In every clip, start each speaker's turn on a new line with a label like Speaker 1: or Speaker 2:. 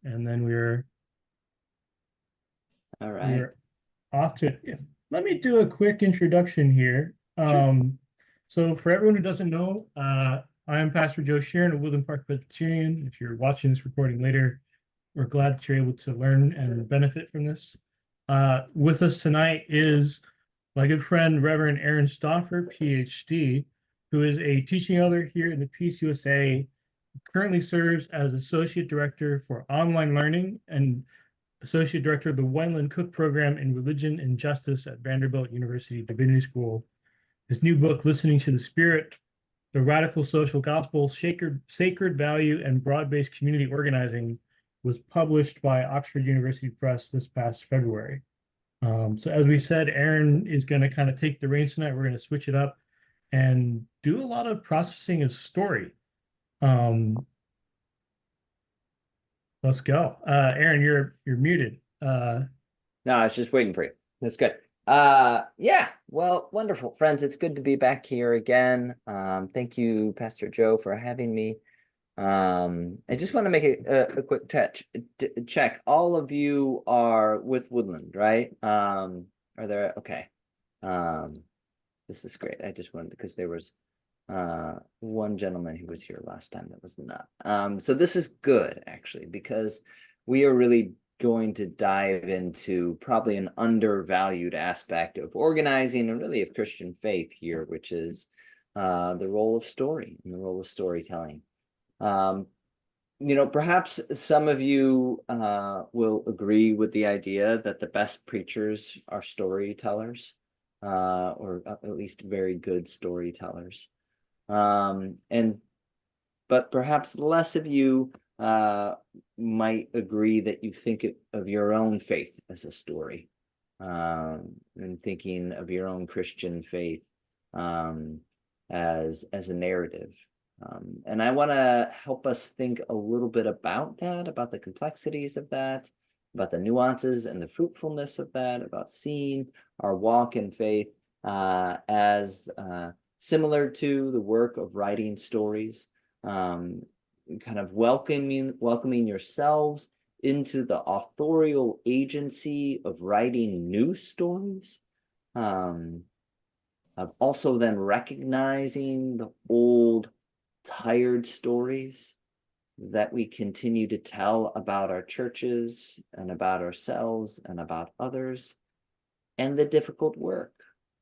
Speaker 1: And then we're
Speaker 2: All right.
Speaker 1: we're off to if let me do a quick introduction here.
Speaker 2: Sure.
Speaker 1: So for everyone who doesn't know, I am Pastor Joe Sheeran of Woodland Park Presbyterian. If you're watching this recording later, we're glad that you're able to learn and benefit from this. With us tonight is my good friend Reverend Aaron Stauffer, PhD, who is a teaching elder here in the Peace USA, currently serves as Associate Director for Online Learning and Associate Director of the Wendland Cook Program in Religion and Justice at Vanderbilt University Divinity School. His new book, Listening to the Spirit, The Radical Social Gospel, Sacred Value, and Broad-Based Community Organizing, was published by Oxford University Press this past February. So as we said, Aaron is going to kind of take the reins tonight. We're going to switch it up and do a lot of processing of story. Um, let's go. Aaron, you're muted.
Speaker 2: No, I was just waiting for you. That's good. Yeah, well, wonderful. Friends, it's good to be back here again. Thank you, Pastor Joe, for having me. I just want to make a quick check. All of you are with Woodland, right? Are there okay. Um, this is great. I just wanted because there was one gentleman who was here last time that was not. So this is good actually, because we are really going to dive into probably an undervalued aspect of organizing and really of Christian faith here, which is the role of story and the role of storytelling. Um, perhaps some of you will agree with the idea that the best preachers are storytellers, or at least very good storytellers. And but perhaps less of you might agree that you think of your own faith as a story, and thinking of your own Christian faith as a narrative. And I want to help us think a little bit about that, about the complexities of that, about the nuances and the fruitfulness of that, about seeing our walk in faith as similar to the work of writing stories, kind of welcoming yourselves into the authorial agency of writing new stories, of also then recognizing the old tired stories that we continue to tell about our churches and about ourselves and about others, and the difficult work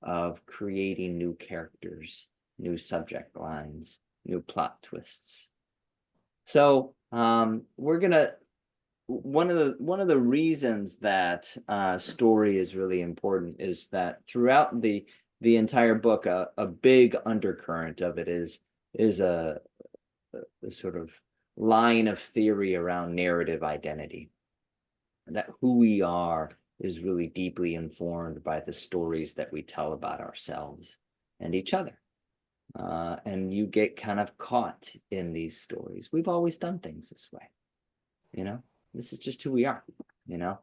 Speaker 2: of creating new characters, new subject lines, new plot twists. So we're gonna one of the reasons that story is really important is that throughout the entire book, a big undercurrent of it is a sort of line of theory around narrative identity, that who we are is really deeply informed by the stories that we tell about ourselves and each other. And you get kind of caught in these stories. We've always done things this way, you know, this is just who we are, you know.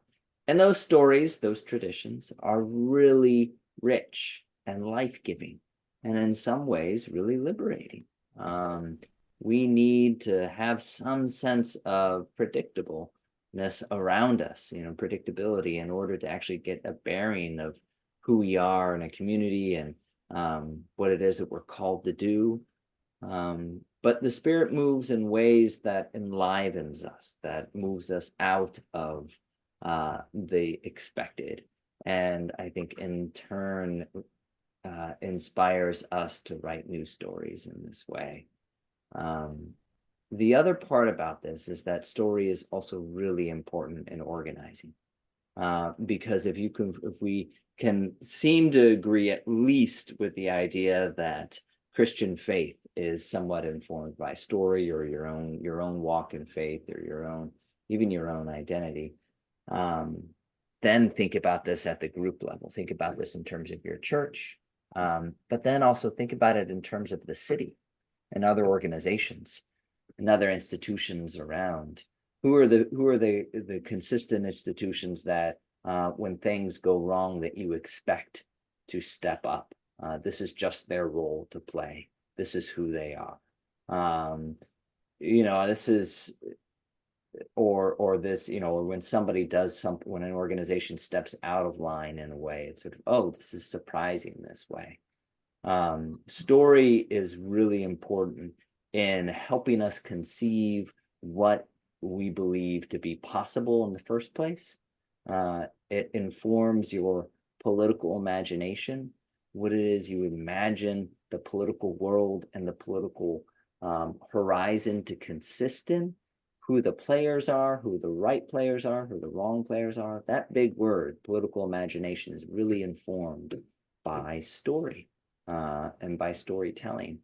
Speaker 2: And those stories, those traditions are really rich and life-giving, and in some ways really liberating. We need to have some sense of predictableness around us, predictability, in order to actually get a bearing of who we are in a community and what it is that we're called to do. But the Spirit moves in ways that enlivens us, that moves us out of the expected, and I think in turn inspires us to write new stories in this way. The other part about this is that story is also really important in organizing, because if we can seem to agree at least with the idea that Christian faith is somewhat informed by story, or your own walk in faith, or even your own identity. Then think about this at the group level. Think about this in terms of your church, but then also think about it in terms of the city and other organizations and other institutions around. Who are the consistent institutions that when things go wrong, that you expect to step up? This is just their role to play. This is who they are. This is or this, or when somebody does something, when an organization steps out of line in a way, it's sort of, oh, this is surprising this way. Story is really important in helping us conceive what we believe to be possible in the first place. It informs your political imagination, what it is you imagine the political world and the political horizon to consist in, who the players are, who the right players are, who the wrong players are. That big word, political imagination, is really informed by story and by storytelling.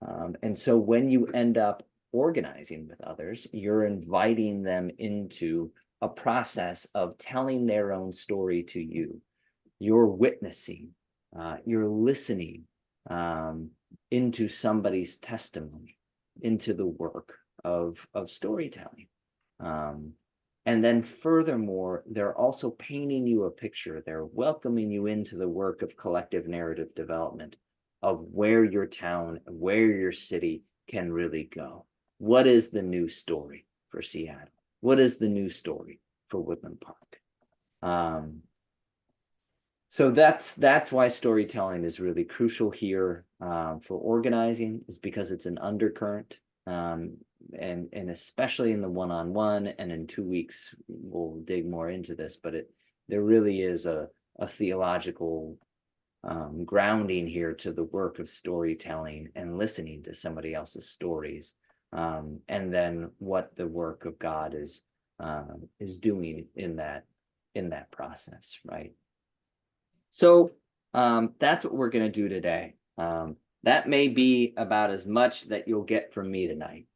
Speaker 2: And so when you end up organizing with others, you're inviting them into a process of telling their own story to you. You're witnessing, you're listening into somebody's testimony, into the work of storytelling. And then furthermore, they're also painting you a picture. They're welcoming you into the work of collective narrative development of where your town, where your city can really go. What is the new story for Seattle? What is the new story for Woodland Park? So that's why storytelling is really crucial here for organizing, is because it's an undercurrent. And especially in the one-on-one, and in 2 weeks we'll dig more into this, but there really is a theological grounding here to the work of storytelling and listening to somebody else's stories, and then what the work of God is doing in that process, right? So that's what we're going to do today. That may be about as much that you'll get from me tonight.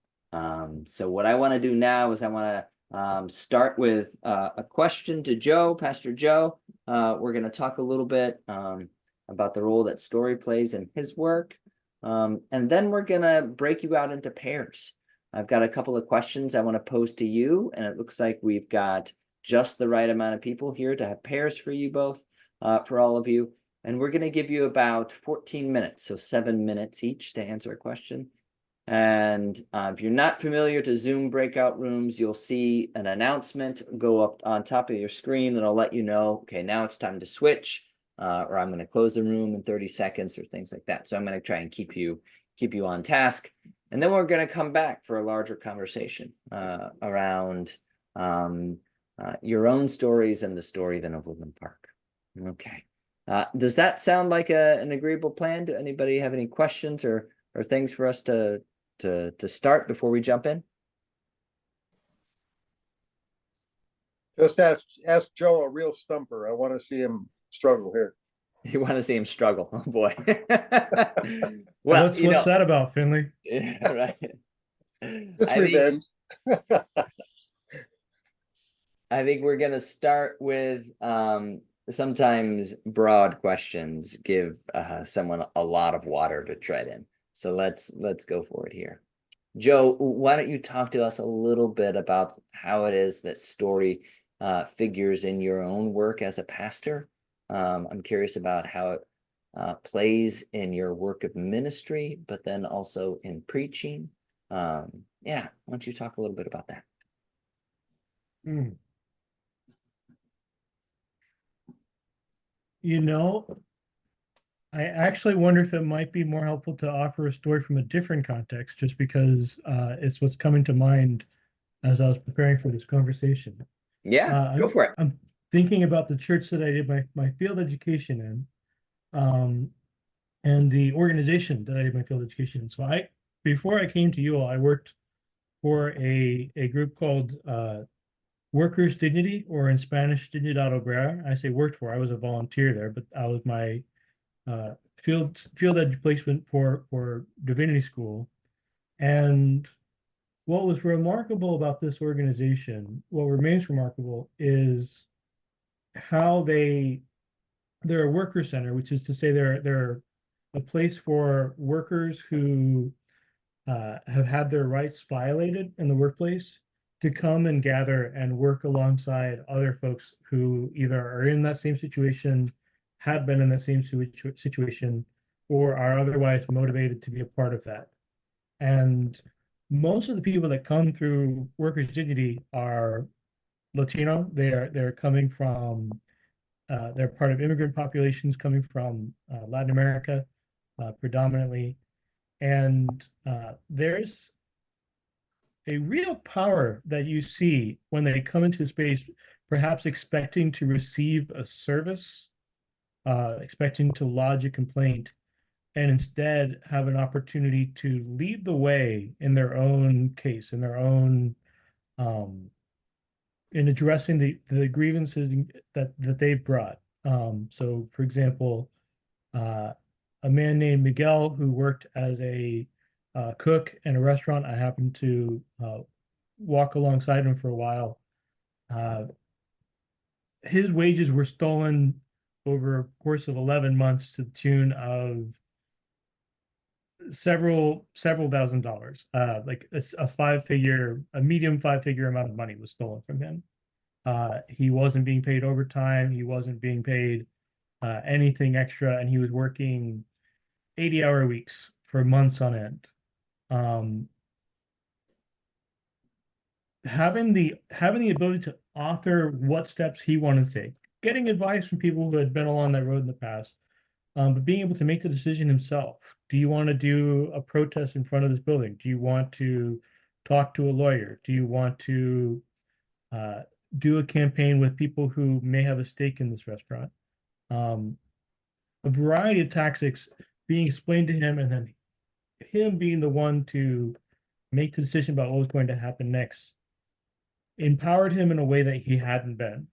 Speaker 2: So what I want to do now is I want to start with a question to Joe, Pastor Joe. We're going to talk a little bit about the role that story plays in his work. And then we're going to break you out into pairs. I've got a couple of questions I want to pose to you, and it looks like we've got just the right amount of people here to have pairs for you both, for all of you. And we're going to give you about 14 minutes, so 7 minutes each to answer a question. And if you're not familiar to Zoom breakout rooms, you'll see an announcement go up on top of your screen that'll let you know, okay, now it's time to switch, or I'm going to close the room in 30 seconds or things like that. So I'm going to try and keep you on task. And then we're going to come back for a larger conversation around your own stories and the story then of Woodland Park. Okay. Does that sound like an agreeable plan? Do anybody have any questions or things for us to start before we jump in?
Speaker 3: Just ask Joe a real stumper. I want to see him struggle here.
Speaker 2: You want to see him struggle? Oh boy.
Speaker 1: Well, what's that about, Finley?
Speaker 2: Yeah, right.
Speaker 3: Just revenge.
Speaker 2: I think we're gonna start with sometimes broad questions give someone a lot of water to tread in. So let's go for it here. Joe, why don't you talk to us a little bit about how it is that story figures in your own work as a pastor? I'm curious about how it plays in your work of ministry, but then also in preaching. Yeah, why don't you talk a little bit about that?
Speaker 1: I actually wonder if it might be more helpful to offer a story from a different context, just because it's what's coming to mind as I was preparing for this conversation.
Speaker 2: Yeah, go for it.
Speaker 1: I'm thinking about the church that I did my field education in, and the organization that I did my field education in. So before I came to UL, I worked for a group called Workers' Dignity, or in Spanish, Dignidad Obrera. I say worked for, I was a volunteer there, but I was my field ed placement for divinity school. And what was remarkable about this organization, what remains remarkable, is how they're a worker center, which is to say they're a place for workers who have had their rights violated in the workplace to come and gather and work alongside other folks who either are in that same situation, have been in that same situation, or are otherwise motivated to be a part of that. And most of the people that come through Workers Dignity are Latino. They're coming from they're part of immigrant populations coming from Latin America, predominantly, and there's a real power that you see when they come into a space, perhaps expecting to receive a service, expecting to lodge a complaint, and instead have an opportunity to lead the way in their own case, in their own in addressing the grievances that they've brought. So, for example, a man named Miguel who worked as a cook in a restaurant. I happened to walk alongside him for a while. Uh, his wages were stolen over a course of 11 months to the tune of several thousand dollars. Like a medium 5-figure amount of money was stolen from him. He wasn't being paid overtime. He wasn't being paid anything extra, and he was working 80-hour weeks for months on end. Having the ability to author what steps he wanted to take, getting advice from people who had been along that road in the past, but being able to make the decision himself. Do you want to do a protest in front of this building? Do you want to talk to a lawyer? Do you want to do a campaign with people who may have a stake in this restaurant? A variety of tactics being explained to him, and then him being the one to make the decision about what was going to happen next, empowered him in a way that he hadn't been.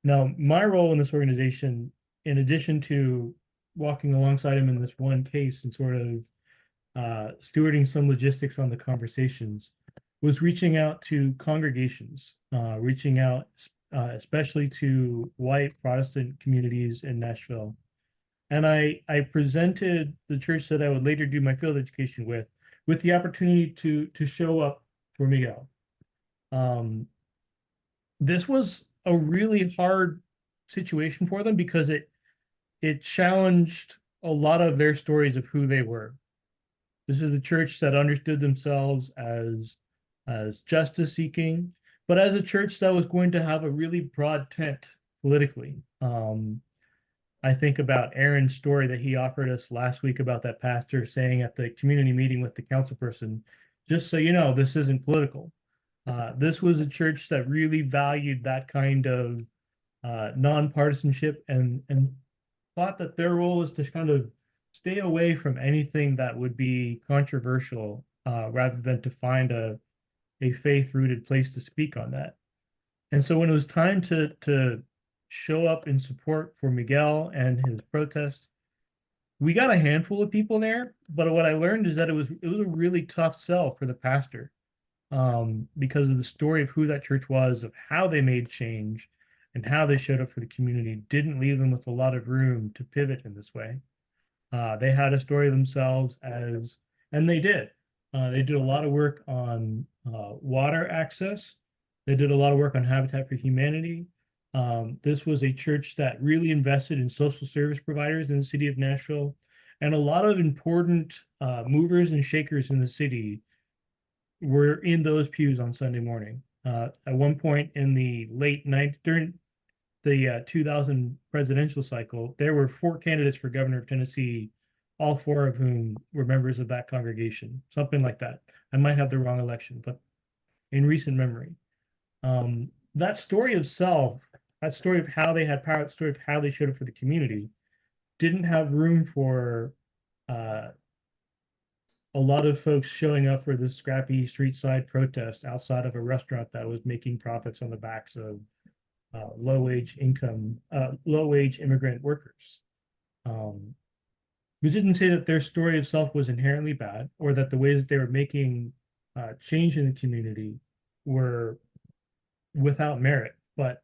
Speaker 1: Now, my role in this organization, in addition to walking alongside him in this one case and sort of stewarding some logistics on the conversations, was reaching out to congregations, reaching out especially to white Protestant communities in Nashville. And I presented the church that I would later do my field education with the opportunity to show up for Miguel. This was a really hard situation for them because it challenged a lot of their stories of who they were. This is a church that understood themselves as justice seeking, but as a church that was going to have a really broad tent politically. I think about Aaron's story that he offered us last week about that pastor saying at the community meeting with the council person, just so you know, this isn't political. This was a church that really valued that kind of nonpartisanship and thought that their role was to kind of stay away from anything that would be controversial, rather than to find a faith-rooted place to speak on that. And so when it was time to show up in support for Miguel and his protest, we got a handful of people there. But what I learned is that it was a really tough sell for the pastor, because of the story of who that church was, of how they made change, and how they showed up for the community. Didn't leave them with a lot of room to pivot in this way. They had a story themselves and they did. They did a lot of work on water access. They did a lot of work on Habitat for Humanity. This was a church that really invested in social service providers in the city of Nashville, and a lot of important movers and shakers in the city were in those pews on Sunday morning. At one point in the late 90s, during the 2000 presidential cycle, there were 4 candidates for governor of Tennessee, all 4 of whom were members of that congregation, something like that. I might have the wrong election, but in recent memory. That story of self, that story of how they had power, that story of how they showed up for the community, didn't have room for a lot of folks showing up for this scrappy street side protest outside of a restaurant that was making profits on the backs of low wage immigrant workers. We didn't say that their story of self was inherently bad, or that the ways that they were making change in the community were without merit, but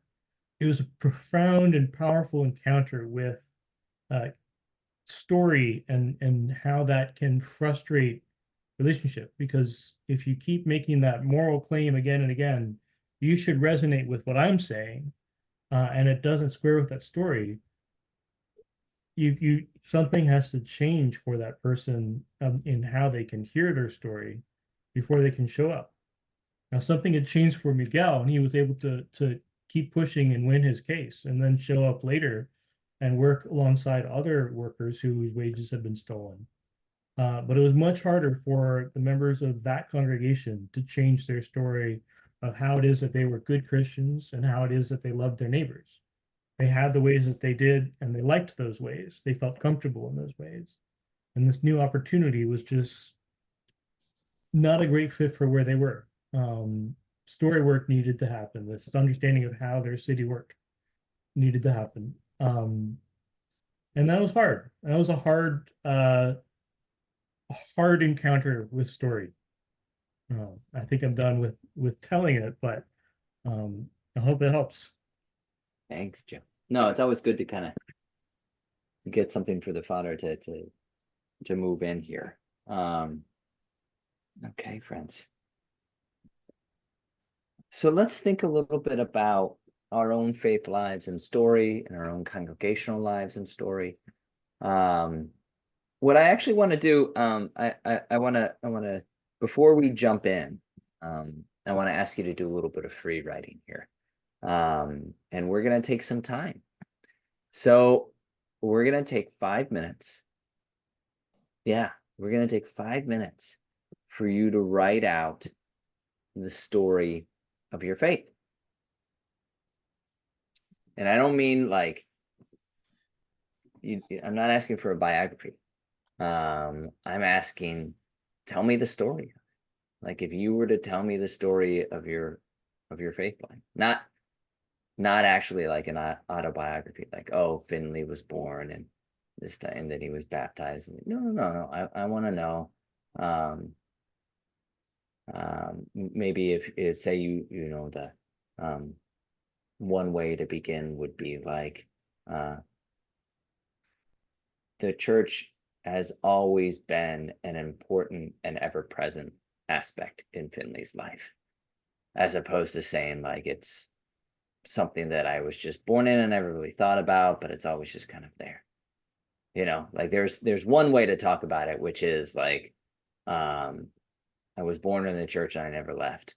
Speaker 1: it was a profound and powerful encounter with story and how that can frustrate relationship. Because if you keep making that moral claim again and again, you should resonate with what I'm saying, and it doesn't square with that story, something has to change for that person, in how they can hear their story, before they can show up. Now something had changed for Miguel, and he was able to keep pushing and win his case, and then show up later and work alongside other workers whose wages had been stolen. But it was much harder for the members of that congregation to change their story of how it is that they were good Christians and how it is that they loved their neighbors. They had the ways that they did, and they liked those ways. They felt comfortable in those ways. And this new opportunity was just not a great fit for where they were. Story work needed to happen. This understanding of how their city worked needed to happen. And that was hard. That was a hard encounter with story. I think I'm done with telling it, but I hope it helps.
Speaker 2: Thanks, Joe. No, it's always good to kind of get something for the fodder to move in here. Okay, friends. So let's think a little bit about our own faith lives and story, and our own congregational lives and story. What I actually want to do, I want to, before we jump in, I want to ask you to do a little bit of free writing here. And we're going to take some time. So we're going to take 5 minutes. Yeah, we're going to take 5 minutes for you to write out the story of your faith. And I don't mean like, I'm not asking for a biography. I'm asking, tell me the story. Like if you were to tell me the story of your faith line, not actually like an autobiography, like, oh, Finley was born and this time, and then he was baptized. No. I want to know. Maybe if say you know the one way to begin would be like the church has always been an important and ever-present aspect in Finley's life, as opposed to saying like it's something that I was just born in and never really thought about, but it's always just kind of there. You know, like there's one way to talk about it, which is like I was born in the church and I never left.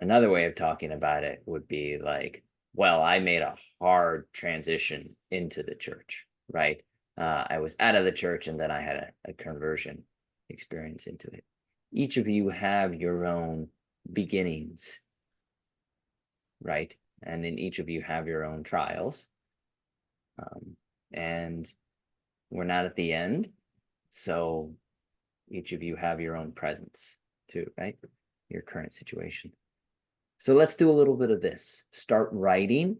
Speaker 2: Another way of talking about it would be like, well, I made a hard transition into the church, right? I was out of the church and then I had a conversion experience into it. Each of you have your own beginnings, right? And then each of you have your own trials. And we're not at the end. So each of you have your own presence too, right? Your current situation. So let's do a little bit of this. Start writing.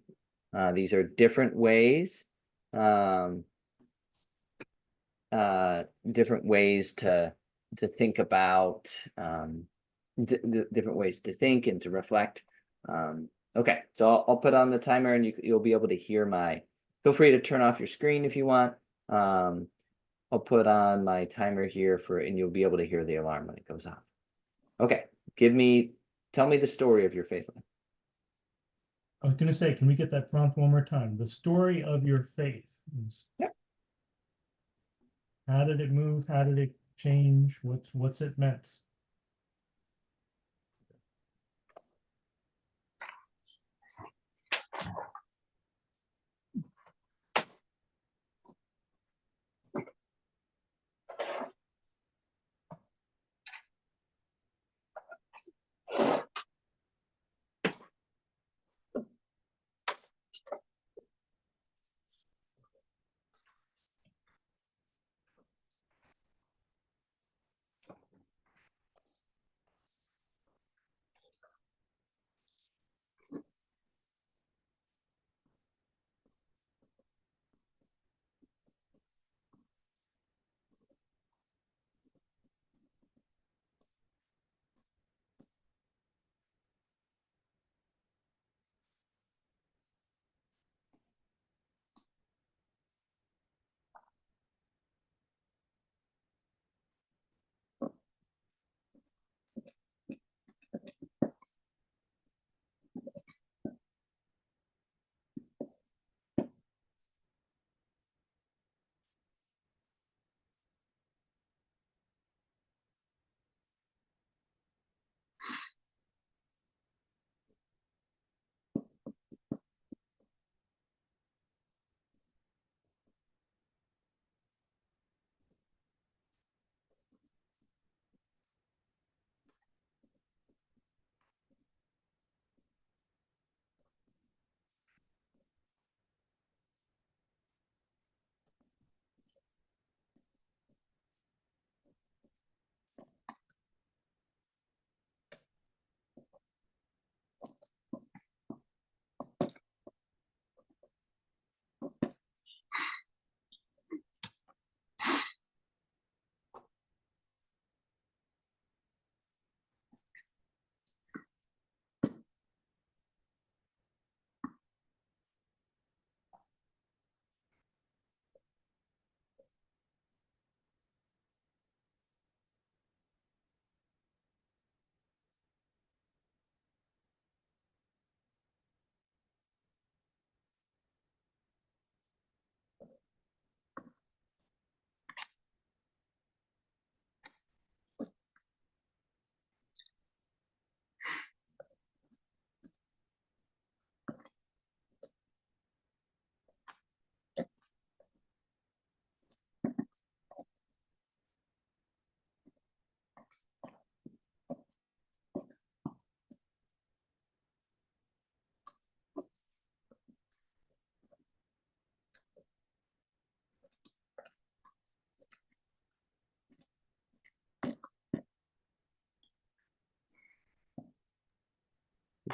Speaker 2: These are different ways. Different ways to think about, different ways to think and to reflect. Okay, so I'll put on the timer and you'll be able to hear feel free to turn off your screen if you want. I'll put on my timer here and you'll be able to hear the alarm when it goes off. Okay, tell me the story of your faith life.
Speaker 1: I was going to say, can we get that prompt one more time? The story of your faith.
Speaker 2: Yep.
Speaker 1: How did it move? How did it change? What's it meant?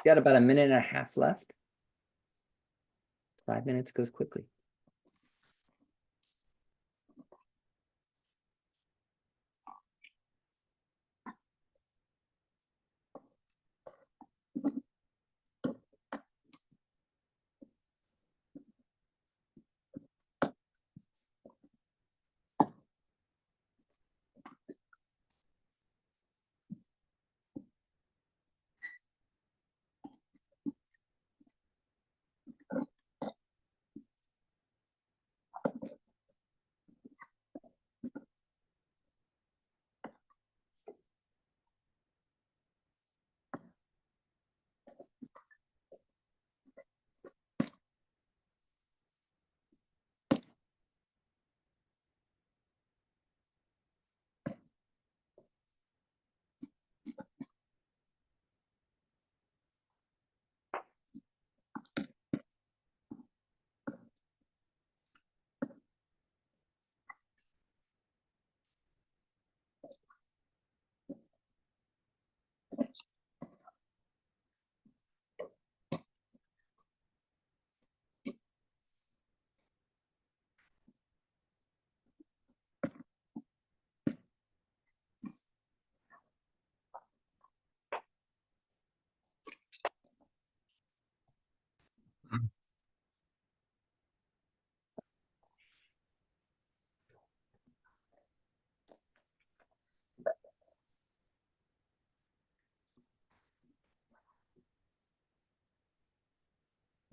Speaker 2: Got about a minute and a half left. 5 minutes goes quickly.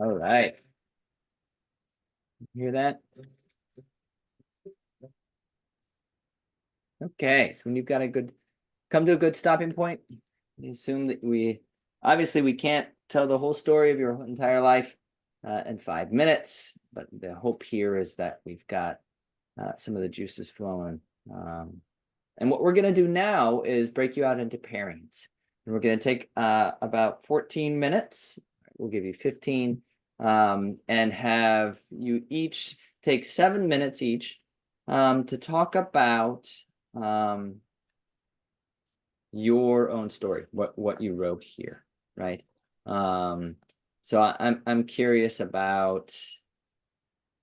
Speaker 2: All right. Hear that? Okay, so when you've got come to a good stopping point, you assume that obviously we can't tell the whole story of your entire life in 5 minutes, but the hope here is that we've got some of the juices flowing. And what we're going to do now is break you out into pairings. And we're going to take about 14 minutes. We'll give you 15 and have you each take 7 minutes each to talk about your own story, what you wrote here, right? So I'm curious about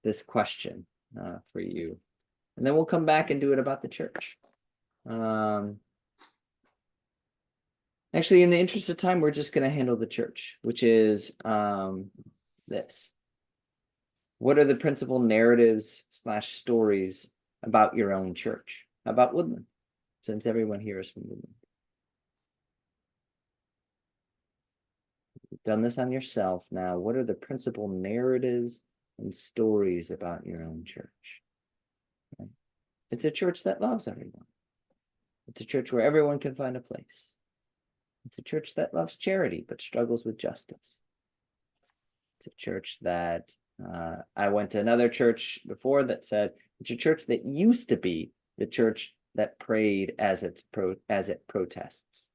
Speaker 2: this question for you, and then we'll come back and do it about the church. Actually, in the interest of time, we're just going to handle the church, which is this. What are the principal narratives / stories about your own church, about Woodland, since everyone here is from Woodland? You've done this on yourself. Now, what are the principal narratives and stories about your own church? Right? It's a church that loves everyone. It's a church where everyone can find a place. It's a church that loves charity but struggles with justice. It's a church that I went to another church before that said it's a church that used to be the church that prayed as it protests.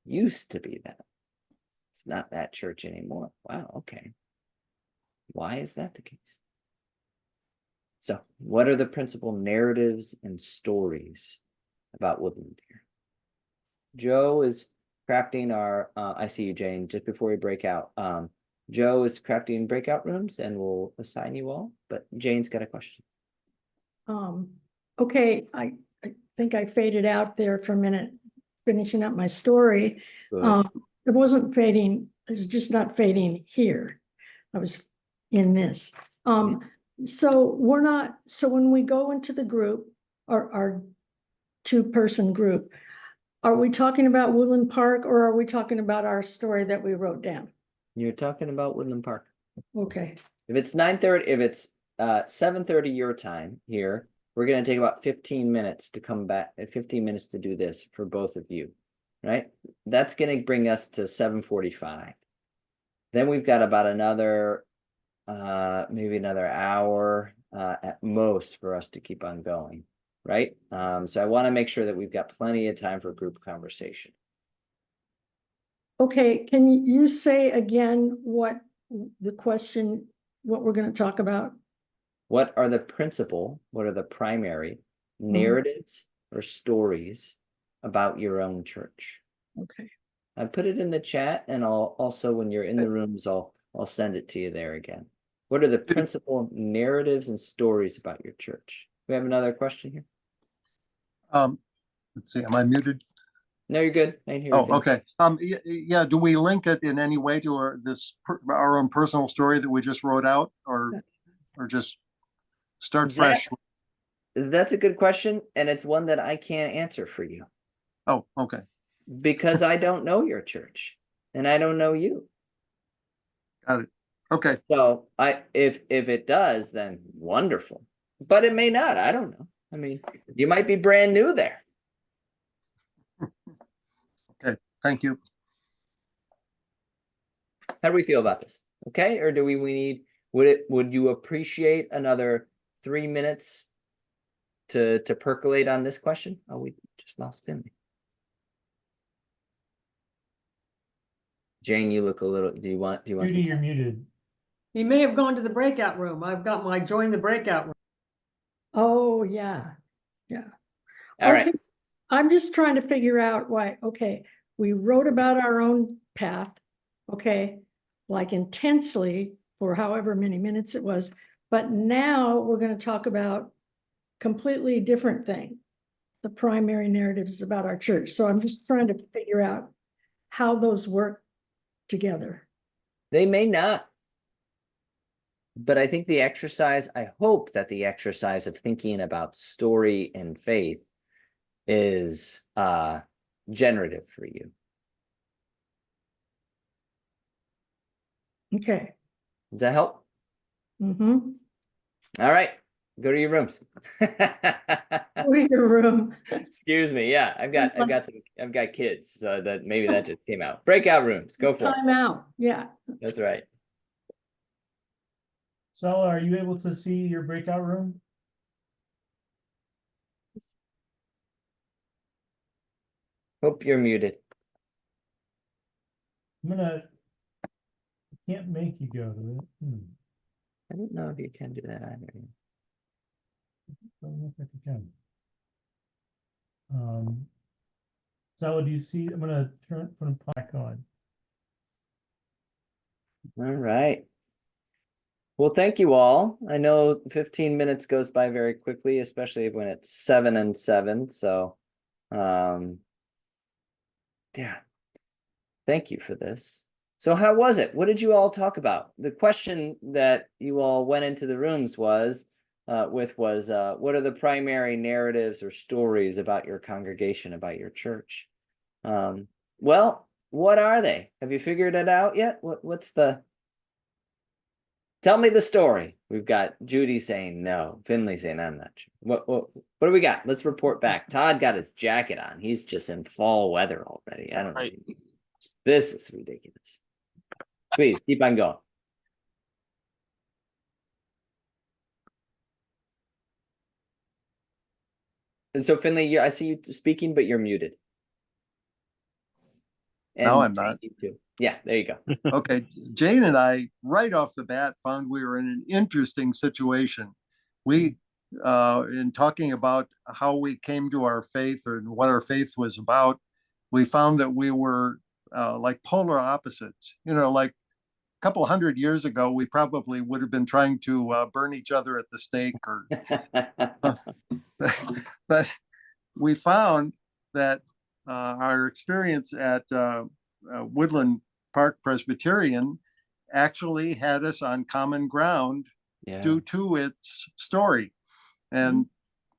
Speaker 2: Used to be that. It's not that church anymore. Wow, okay. Why is that the case? So, what are the principal narratives and stories about Woodland here? Joe is crafting our, I see you, Jane, just before we break out. Joe is crafting breakout rooms and we'll assign you all, but Jane's got a question.
Speaker 4: Okay, I think I faded out there for a minute, finishing up my story. It wasn't fading, it's just not fading here. I was in this. So when we go into the group, our 2-person group, are we talking about Woodland Park or are we talking about our story that we wrote down?
Speaker 2: You're talking about Woodland Park.
Speaker 4: Okay.
Speaker 2: If it's 9:30, if it's 7:30 your time here, we're going to take about 15 minutes to come back, 15 minutes to do this for both of you, right? That's going to bring us to 7:45. Then we've got about another, maybe another hour at most for us to keep on going, right? So I want to make sure that we've got plenty of time for group conversation.
Speaker 4: Okay, can you say again what the question, what we're going to talk about?
Speaker 2: What are the primary narratives or stories about your own church?
Speaker 4: Okay.
Speaker 2: I put it in the chat, and I'll also, when you're in the rooms, I'll send it to you there again. What are the principal narratives and stories about your church? We have another question here.
Speaker 3: Let's see, am I muted?
Speaker 2: No, you're good. I can hear you.
Speaker 3: Oh, okay. Yeah, do we link it in any way to our own personal story that we just wrote out, or just start fresh?
Speaker 2: That's a good question, and it's one that I can't answer for you
Speaker 3: Oh, okay.
Speaker 2: because I don't know your church and I don't know you.
Speaker 3: Got it. Okay.
Speaker 2: So if it does, then wonderful. But it may not. I don't know. I mean, you might be brand new there.
Speaker 3: Okay. Thank you.
Speaker 2: How do we feel about this? Okay, or do we need? Would you appreciate another 3 minutes to percolate on this question? Oh, we just lost Finley. Jane, you look a little. Do you want?
Speaker 1: Judy,
Speaker 2: some
Speaker 1: you're
Speaker 2: time?
Speaker 1: muted.
Speaker 5: He may have gone to the breakout room. I've got my join the breakout room.
Speaker 4: Oh, yeah.
Speaker 2: All right.
Speaker 4: Okay, I'm just trying to figure out why, okay, we wrote about our own path, okay, like intensely for however many minutes it was, but now we're going to talk about completely different thing. The primary narratives about our church. So I'm just trying to figure out how those work together.
Speaker 2: They may not. But I think the exercise, I hope that the exercise of thinking about story and faith is generative for you.
Speaker 4: Okay.
Speaker 2: Does that help?
Speaker 4: Mm-hmm.
Speaker 2: All right, go to your rooms.
Speaker 4: Read your room.
Speaker 2: Excuse me. Yeah, I've got kids, so that maybe that just came out. Breakout rooms, go for
Speaker 4: Time
Speaker 2: it.
Speaker 4: out. Yeah.
Speaker 2: That's right.
Speaker 1: Stella, are you able to see your breakout room?
Speaker 2: Hope you're muted.
Speaker 1: I can't make you go to it.
Speaker 2: I don't know if you can do that either.
Speaker 1: Doesn't look like you can. Stella, do you see? I'm gonna put them back on.
Speaker 2: All right. Well, thank you all. I know 15 minutes goes by very quickly, especially when it's 7 and 7. So, yeah. Thank you for this. So how was it? What did you all talk about? The question that you all went into the rooms was, what are the primary narratives or stories about your congregation, about your church? Well, what are they? Have you figured it out yet? Tell me the story. We've got Judy saying no, Finley saying I'm not sure. What do we got? Let's report back. Todd got his jacket on. He's just in fall weather already. I don't know. This is ridiculous. Please keep on going. And so Finley, I see you speaking, but you're muted. And
Speaker 3: No, I'm not.
Speaker 2: you too. Yeah, there you go.
Speaker 3: Okay, Jane and I, right off the bat, found we were in an interesting situation. We, in talking about how we came to our faith or what our faith was about, we found that we were like polar opposites. You know, like a couple hundred years ago, we probably would have been trying to burn each other at the stake, or, but we found that our experience at Woodland Park Presbyterian actually had us on common ground due to its story. And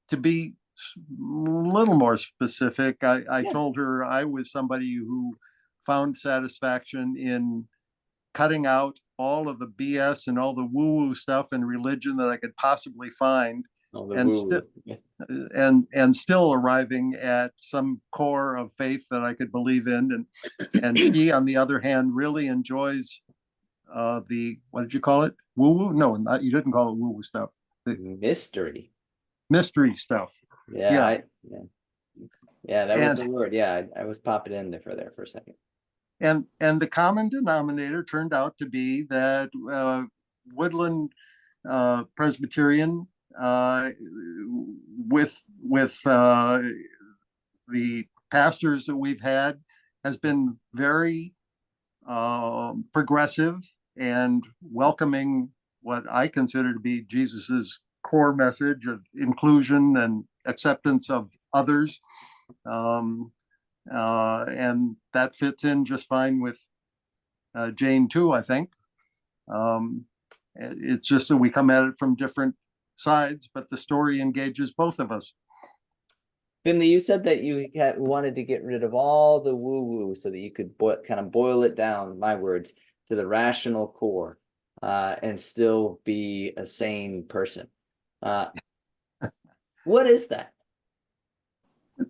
Speaker 3: to be a little more specific, I told her I was somebody who found satisfaction in cutting out all of the BS and all the woo-woo stuff in religion that I could possibly find, and still arriving at some core of faith that I could believe in. And she, on the other hand, really enjoys the, what did you call it? Woo-woo? No, you didn't call it woo-woo stuff.
Speaker 2: Mystery
Speaker 3: Stuff.
Speaker 2: Yeah, that was the word. Yeah, I was popping in there for a second.
Speaker 3: And the common denominator turned out to be that Woodland Presbyterian, with the pastors that we've had has been very progressive and welcoming what I consider to be Jesus's core message of inclusion and acceptance of others. And that fits in just fine with Jane too, I think. It's just that we come at it from different sides, but the story engages both of us.
Speaker 2: Finley, you said that you wanted to get rid of all the woo-woo so that you could kind of boil it down, my words, to the rational core, and still be a sane person. What is that?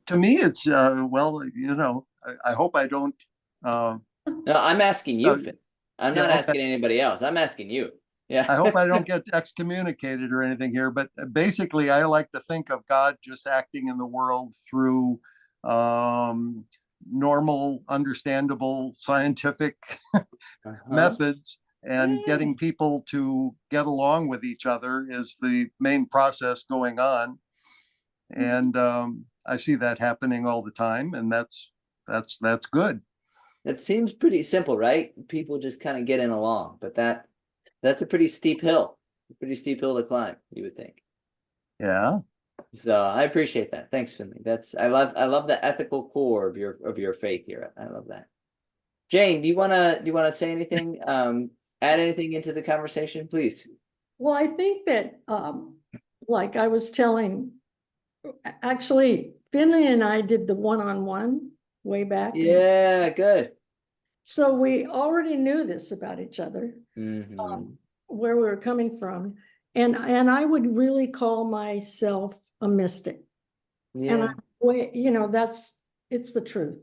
Speaker 3: To me, it's well, you know, I hope I don't.
Speaker 2: No, I'm asking you, Finn. I'm not
Speaker 3: okay.
Speaker 2: asking anybody else. I'm asking you. Yeah.
Speaker 3: I hope I don't get excommunicated or anything here, but basically, I like to think of God just acting in the world through normal, understandable, scientific methods, and getting people to get along with each other is the main process going on. And I see that happening all the time, and that's good.
Speaker 2: That seems pretty simple, right? People just kind of getting along, but that's a pretty steep hill to climb, you would think.
Speaker 3: Yeah.
Speaker 2: So I appreciate that. Thanks, Finley. I love the ethical core of your faith here. I love that. Jane, do you wanna say anything? Add anything into the conversation, please?
Speaker 4: Well, I think that, like I was telling, actually, Finley and I did the one-on-one way back.
Speaker 2: Yeah, good.
Speaker 4: So we already knew this about each other, where we were coming from. And I would really call myself a mystic.
Speaker 2: Yeah.
Speaker 4: And you know, it's the truth.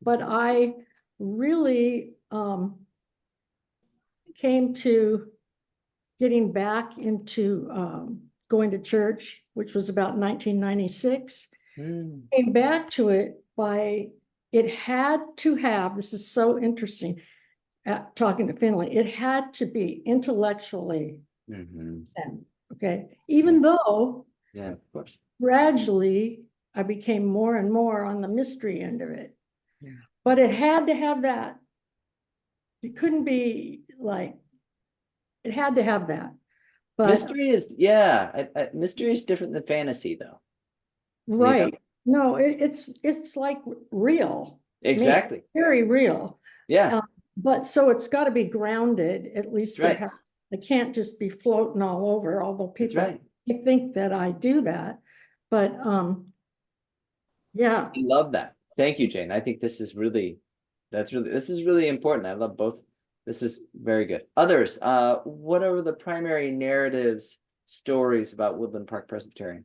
Speaker 4: But I really came to getting back into going to church, which was about 1996. Came back to it by, it had to have, this is so interesting, talking to Finley, it had to be intellectually okay, even though
Speaker 2: of course,
Speaker 4: gradually I became more and more on the mystery end of it. But it had to have that. It couldn't be like, it had to have that. But
Speaker 2: mystery is mystery is different than fantasy, though.
Speaker 4: right. No, it's like real.
Speaker 2: Exactly.
Speaker 4: Very real.
Speaker 2: Yeah.
Speaker 4: But so it's got to be grounded, at least.
Speaker 2: Right.
Speaker 4: It can't just be floating all over, although people think that I do that. But yeah.
Speaker 2: I love that. Thank you, Jane. I think this is really important. I love both. This is very good. Others, what are the primary narratives, stories about Woodland Park Presbyterian?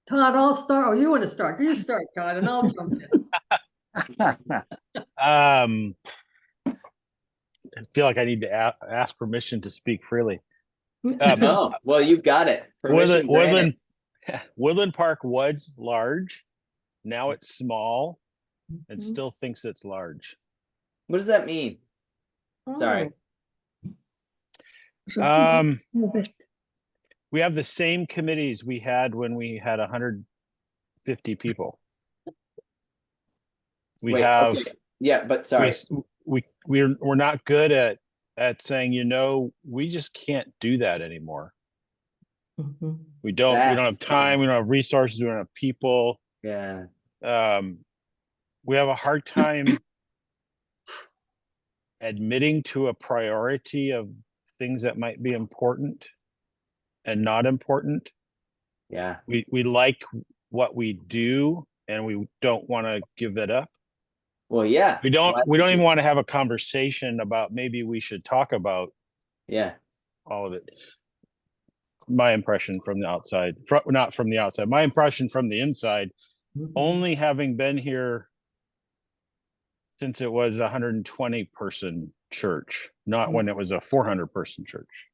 Speaker 5: Todd, I'll start. Oh, you want to start? You start, Todd, and I'll jump in.
Speaker 6: I feel like I need to ask permission to speak freely.
Speaker 2: No, well, you've got it.
Speaker 6: Woodland Park was large. Now it's small and still thinks it's large.
Speaker 2: What does that mean? Sorry.
Speaker 6: We have the same committees we had when we had 150 people.
Speaker 2: But sorry.
Speaker 6: We're not good at saying, you know, we just can't do that anymore. We don't have time, we don't have resources, we don't have people.
Speaker 2: Yeah.
Speaker 6: We have a hard time admitting to a priority of things that might be important and not important.
Speaker 2: Yeah.
Speaker 6: We like what we do and we don't want to give that up.
Speaker 2: Well, yeah.
Speaker 6: We don't even want to have a conversation about maybe we should talk about all of it. My impression from the outside, not from the outside, my impression from the inside, only having been here since it was a 120 person church, not when it was a 400 person church.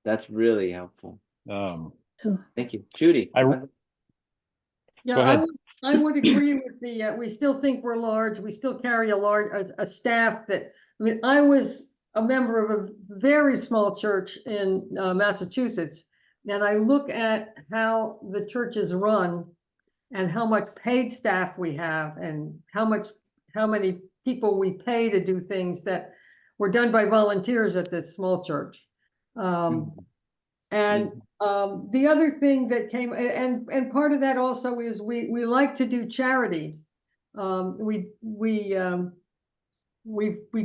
Speaker 2: That's really helpful. Thank you. Judy.
Speaker 5: Yeah, I would agree with we still think we're large. We still carry a staff that, I mean, I was a member of a very small church in Massachusetts and I look at how the church is run and how much paid staff we have and how many people we pay to do things that were done by volunteers at this small church. And the other thing that came, and part of that also is we like to do charity. We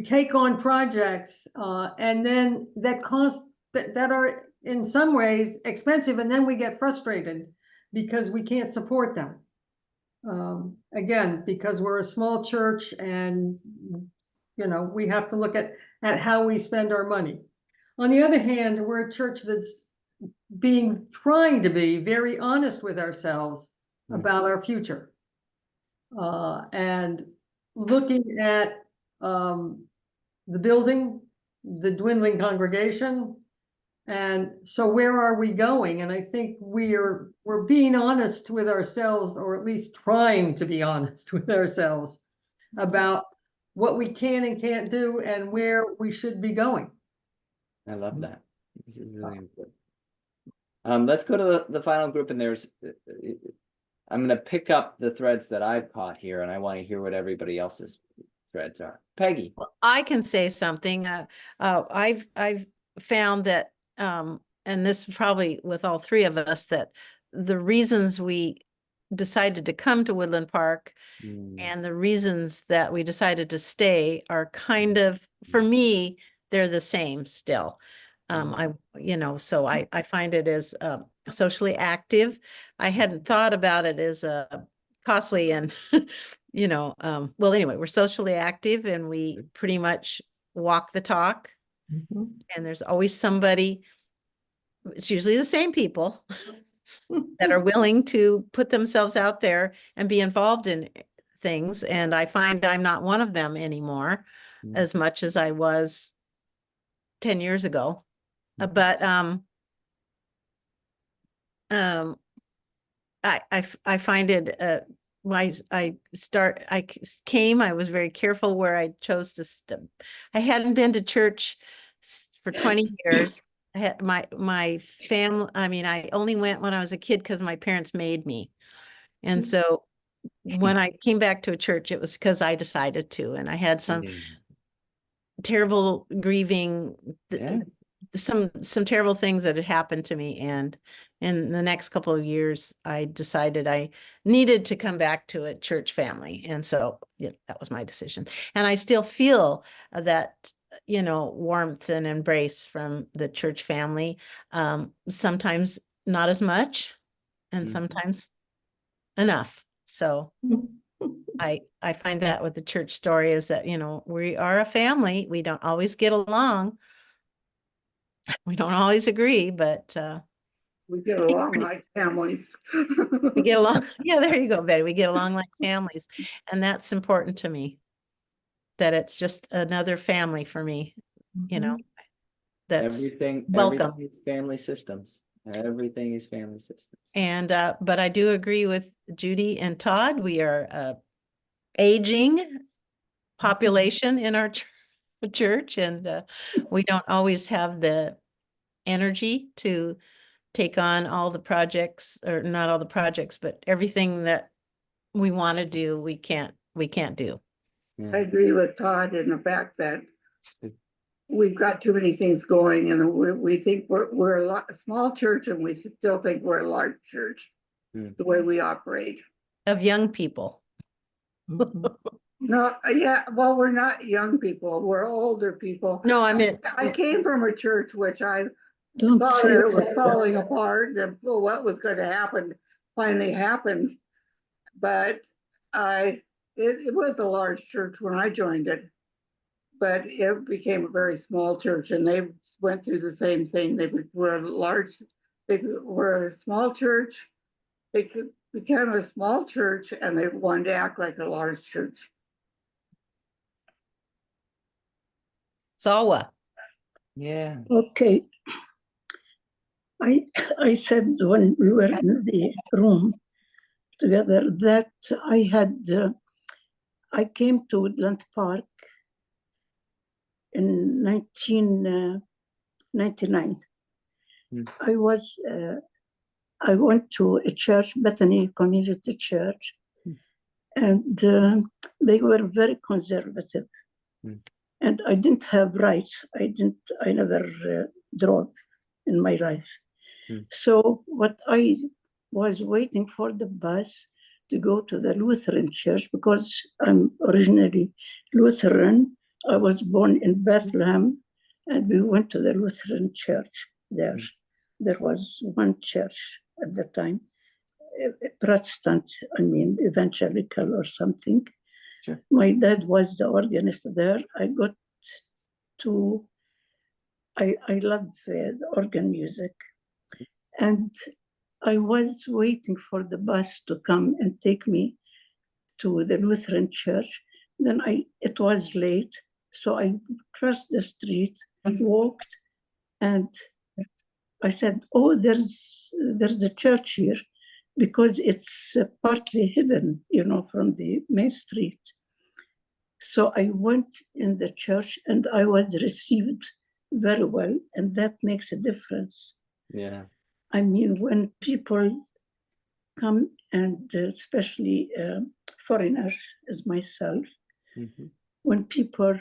Speaker 5: take on projects and then that are in some ways expensive, and then we get frustrated because we can't support them. Again, because we're a small church and, you know, we have to look at how we spend our money. On the other hand, we're a church that's trying to be very honest with ourselves about our future. And looking at the building, the dwindling congregation, and so where are we going? And I think we're being honest with ourselves, or at least trying to be honest with ourselves about what we can and can't do and where we should be going.
Speaker 2: I love that. This is really important. Let's go to the final group, and I'm going to pick up the threads that I've caught here, and I want to hear what everybody else's threads are. Peggy.
Speaker 7: Well, I can say something. I've found that, and this probably with all three of us, that the reasons we decided to come to Woodland Park and the reasons that we decided to stay are kind of, for me, they're the same still. So I find it as socially active. I hadn't thought about it as costly and, well, anyway, we're socially active and we pretty much walk the talk. And there's always somebody, it's usually the same people that are willing to put themselves out there and be involved in things. And I find I'm not one of them anymore as much as I was 10 years ago. But I find it I was very careful where I chose to I hadn't been to church for 20 years. I had my family, I only went when I was a kid because my parents made me. And so when I came back to a church, it was because I decided to, and I had some terrible grieving, some terrible things that had happened to me. And in the next couple of years, I decided I needed to come back to a church family. And so that was my decision. And I still feel that, warmth and embrace from the church family. Sometimes not as much, and sometimes enough. So I find that with the church story is that, we are a family. We don't always get along. We don't always agree, but
Speaker 8: we get along like families.
Speaker 7: we get along. Yeah, there you go, Betty. We get along like families. And that's important to me, that it's just another family for me, that's welcome.
Speaker 2: Everything is family systems. Everything is family systems.
Speaker 7: And, but I do agree with Judy and Todd. We are aging population in our church, and we don't always have the energy to take on all the projects, or not all the projects, but everything that we want to do, we can't do.
Speaker 8: I agree with Todd in the fact that we've got too many things going, and we think we're a small church, and we still think we're a large church, the way we operate.
Speaker 7: Of young people.
Speaker 8: No, yeah, well, we're not young people, we're older people.
Speaker 7: No, I mean,
Speaker 8: I came from a church which I thought it was falling apart, and what was going to happen finally happened. But it was a large church when I joined it, but it became a very small church, and they went through the same thing. They were a small church. They became a small church, and they wanted to act like a large church.
Speaker 7: Sawa.
Speaker 2: Yeah.
Speaker 9: Okay. I said when we were in the room together that I came to Woodland Park in 1999, I went to a church, Bethany Community Church, and they were very conservative. And I didn't have rights. I never drove in my life. So what I was waiting for the bus to go to the Lutheran church, because I'm originally Lutheran. I was born in Bethlehem, and we went to the Lutheran church there. There was one church at the time, Protestant, evangelical or something.
Speaker 2: Sure.
Speaker 9: My dad was the organist there. I love the organ music. And I was waiting for the bus to come and take me to the Lutheran church. Then it was late, so I crossed the street and walked, and I said, "Oh, there's a church here," because it's partly hidden, from the main street. So I went in the church, and I was received very well, and that makes a difference.
Speaker 2: Yeah.
Speaker 9: When people come, and especially foreigners as myself, when people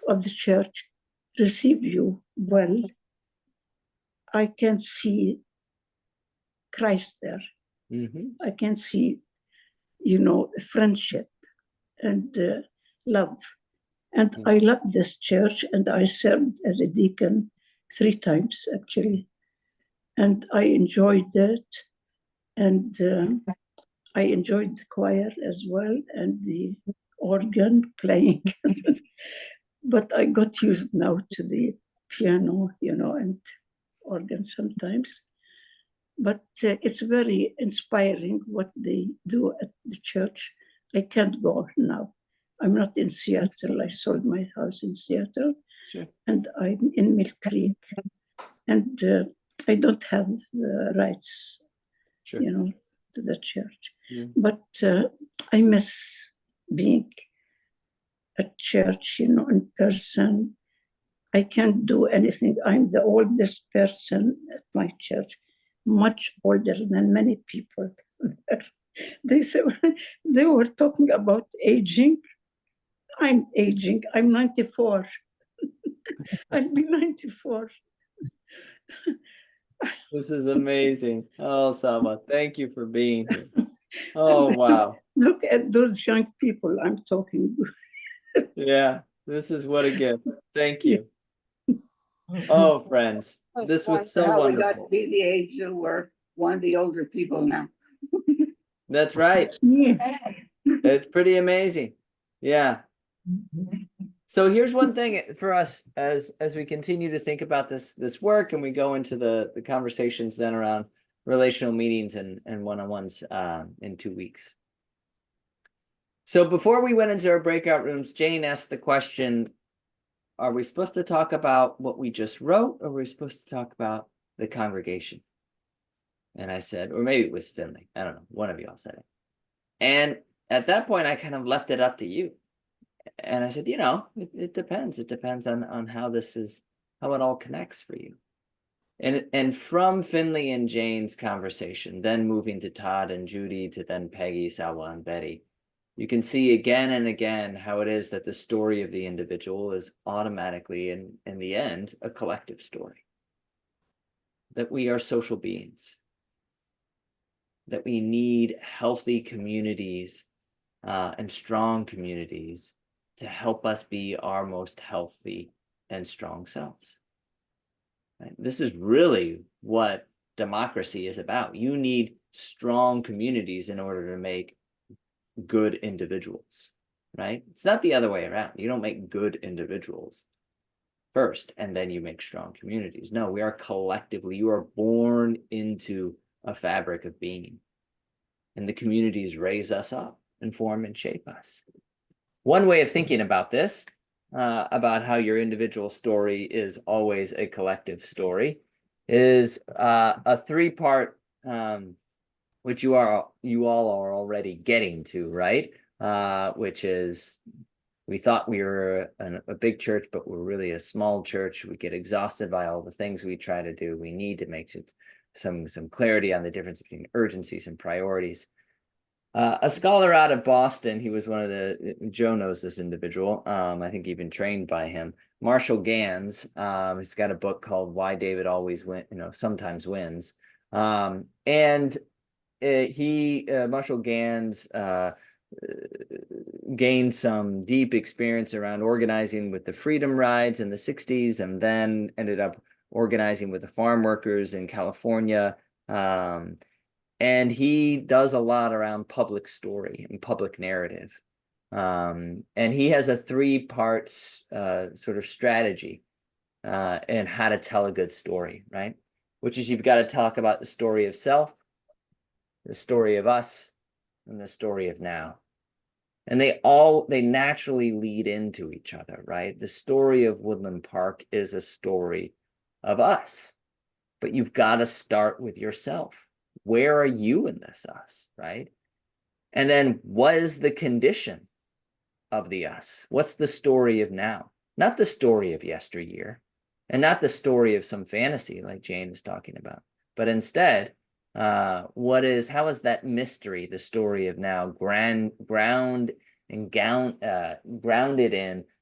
Speaker 9: of the church receive you well, I can see Christ there. I can see, friendship and love. And I love this church, and I served as a deacon 3 times, actually. And I enjoyed it. And I enjoyed the choir as well, and the organ playing. But I got used now to the piano, and organ sometimes. But it's very inspiring what they do at the church. I can't go now. I'm not in Seattle. I sold my house in Seattle.
Speaker 2: Sure.
Speaker 9: And I'm in Mill Creek. And I don't have rights,
Speaker 2: Sure.
Speaker 9: to the church.
Speaker 2: Yeah.
Speaker 9: But I miss being at church, in person. I can't do anything. I'm the oldest person at my church, much older than many people. They were talking about aging. I'm aging. I'm 94. I'll be 94.
Speaker 2: This is amazing. Oh, Sama, thank you for being here. Oh, wow.
Speaker 9: Look at those young people I'm talking to.
Speaker 2: Yeah, this is what a gift. Thank you. Oh, friends, this was so
Speaker 8: How
Speaker 2: wonderful.
Speaker 8: we got to be the age that we're one of the older people now.
Speaker 2: That's right. It's pretty amazing. Yeah. So here's one thing for us as we continue to think about this work, and we go into the conversations then around relational meetings and one-on-ones in 2 weeks. So before we went into our breakout rooms, Jane asked the question, are we supposed to talk about what we just wrote, or are we supposed to talk about the congregation? And I said, or maybe it was Finley. I don't know. One of y'all said it. And at that point, I kind of left it up to you. And I said, it depends. It depends on how it all connects for you. And from Finley and Jane's conversation, then moving to Todd and Judy, to then Peggy, Salwa, and Betty, you can see again and again how it is that the story of the individual is automatically, in the end, a collective story. That we are social beings. That we need healthy communities and strong communities to help us be our most healthy and strong selves. Right? This is really what democracy is about. You need strong communities in order to make good individuals, right? It's not the other way around. You don't make good individuals first, and then you make strong communities. No, we are collectively, you are born into a fabric of being, and the communities raise us up and form and shape us. One way of thinking about this, about how your individual story is always a collective story, is a 3-part, which you all are already getting to, right? Which is, we thought we were a big church, but we're really a small church. We get exhausted by all the things we try to do. We need to make some clarity on the difference between urgencies and priorities. A scholar out of Boston, he was one of the, Joe knows this individual, I think even trained by him, Marshall Gans. He's got a book called Why David Always Sometimes Wins. Marshall Gans gained some deep experience around organizing with the Freedom Rides in the 60s, and then ended up organizing with the farm workers in California. And he does a lot around public story and public narrative. And he has a 3-part sort of strategy in how to tell a good story, right? Which is, you've got to talk about the story of self, the story of us, and the story of now. And they naturally lead into each other, right? The story of Woodland Park is a story of us, but you've got to start with yourself. Where are you in this us, right? And then what is the condition of the us? What's the story of now? Not the story of yesteryear, and not the story of some fantasy like Jane is talking about, but instead, how is that mystery, the story of now, grounded in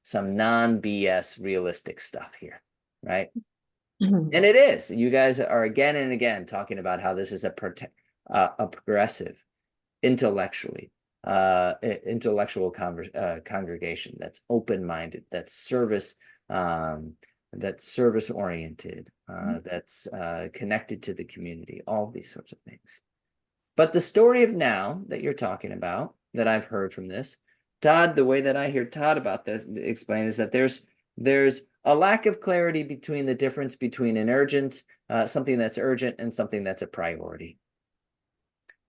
Speaker 2: some non-BS realistic stuff here, right? And it is. You guys are again and again talking about how this is a progressive, intellectual congregation that's open-minded, that's service-oriented, that's connected to the community, all these sorts of things. But the story of now that you're talking about, that I've heard from this, Todd, the way that I hear Todd about this explain is that there's a lack of clarity between the difference between an urgent, something that's urgent, and something that's a priority.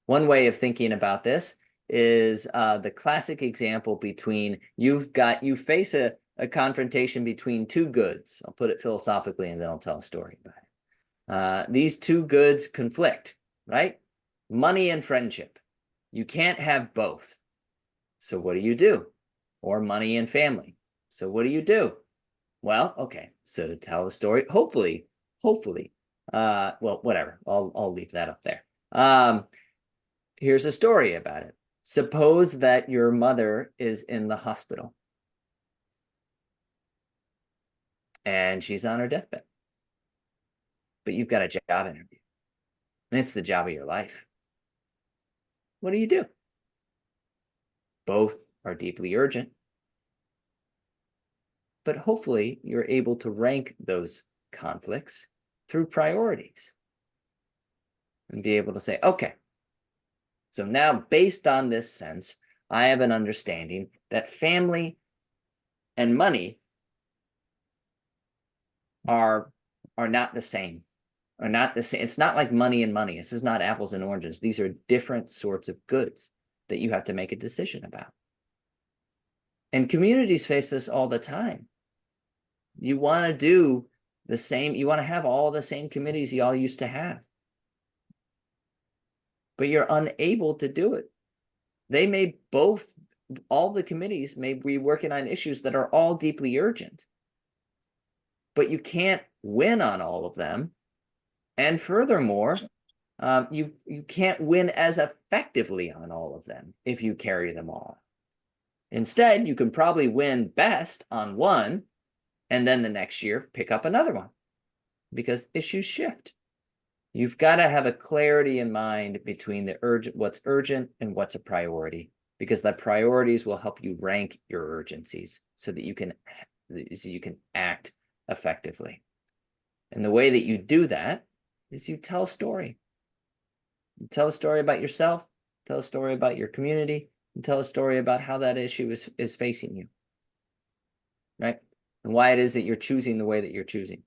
Speaker 2: One way of thinking about this is the classic example between you face a confrontation between 2 goods. I'll put it philosophically, and then I'll tell a story about it. These 2 goods conflict, right? Money and friendship. You can't have both. So what do? Or money and family. So what do? Well, okay, so to tell the story, hopefully, well, whatever, I'll leave that up there. Here's a story about it. Suppose that your mother is in the hospital and she's on her deathbed, but you've got a job interview, and it's the job of your life. What do? Both are deeply urgent, but hopefully you're able to rank those conflicts through priorities and be able to say, okay, so now based on this sense, I have an understanding that family and money are not the same, It's not like money and money. This is not apples and oranges. These are different sorts of goods that you have to make a decision about. And communities face this all the time. You want to do the same, you want to have all the same committees you all used to have, but you're unable to do it. They may all the committees may be working on issues that are all deeply urgent, but you can't win on all of them. And furthermore, you can't win as effectively on all of them if you carry them all. Instead, you can probably win best on one, and then the next year pick up another one, because issues shift. You've got to have a clarity in mind between what's urgent and what's a priority, because the priorities will help you rank your urgencies so that you can act effectively. And the way that you do that is you tell a story. You tell a story about yourself, tell a story about your community, and tell a story about how that issue is facing you, right? And why it is that you're choosing the way that you're choosing.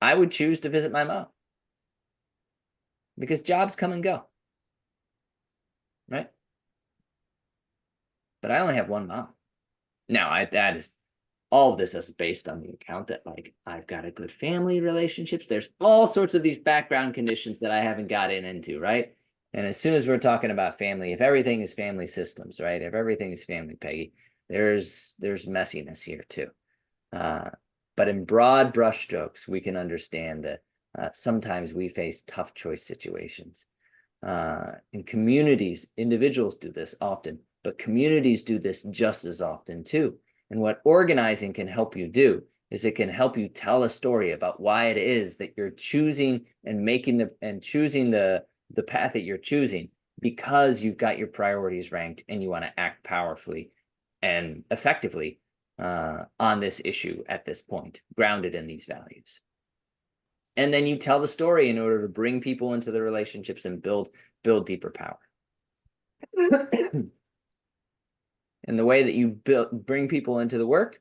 Speaker 2: I would choose to visit my mom, because jobs come and go, right? But I only have one mom. Now, all of this is based on the account that, like, I've got a good family relationships. There's all sorts of these background conditions that I haven't gotten into, right? And as soon as we're talking about family, if everything is family systems, right? If everything is family, Peggy, There's messiness here too. But in broad brushstrokes, we can understand that sometimes we face tough choice situations. In communities, individuals do this often, but communities do this just as often too. And what organizing can help you do is it can help you tell a story about why it is that you're choosing and choosing the path that you're choosing, because you've got your priorities ranked and you want to act powerfully and effectively on this issue at this point, grounded in these values. And then you tell the story in order to bring people into the relationships and build deeper power. And the way that you bring people into the work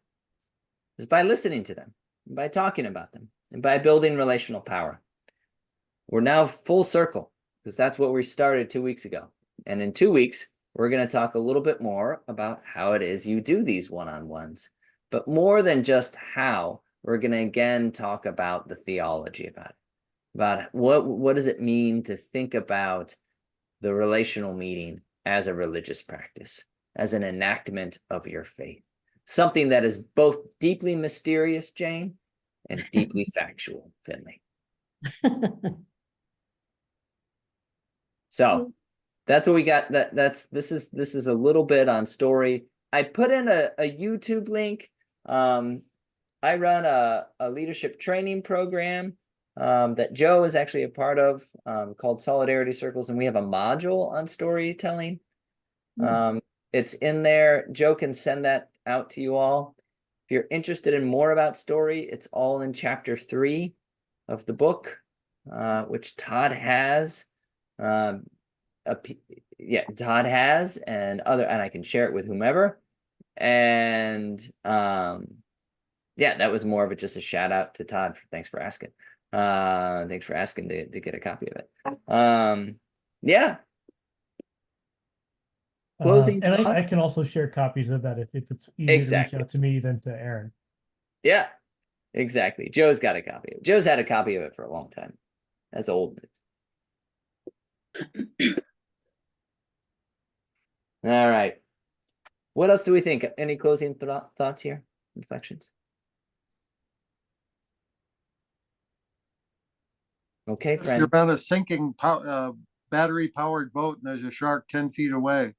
Speaker 2: is by listening to them, by talking about them, and by building relational power. We're now full circle, because that's what we started 2 weeks ago. And in 2 weeks, we're going to talk a little bit more about how it is you do these one-on-ones. But more than just how, we're going to again talk about the theology about what does it mean to think about the relational meeting as a religious practice, as an enactment of your faith. Something that is both deeply mysterious, Jane, and deeply factual, Finley. So that's what we got. This is a little bit on story. I put in a YouTube link. I run a leadership training program that Joe is actually a part of, called Solidarity Circles, and we have a module on storytelling. It's in there. Joe can send that out to you all. If you're interested in more about story, it's all in chapter 3 of the book, which Todd has. Todd has, and I can share it with whomever. And that was more of just a shout out to Todd. Thanks for asking. Thanks for asking to get a copy of it. Closing
Speaker 1: and
Speaker 2: thoughts?
Speaker 1: I can also share copies of that if it's easier to reach out to me than to Aaron.
Speaker 2: Yeah, exactly. Joe's got a copy of it. Joe's had a copy of it for a long time. That's old. All right. What else do we think? Any closing thoughts here? Reflections? Okay,
Speaker 3: If
Speaker 2: friend.
Speaker 3: you're on a sinking battery-powered boat and there's a shark 10 feet away.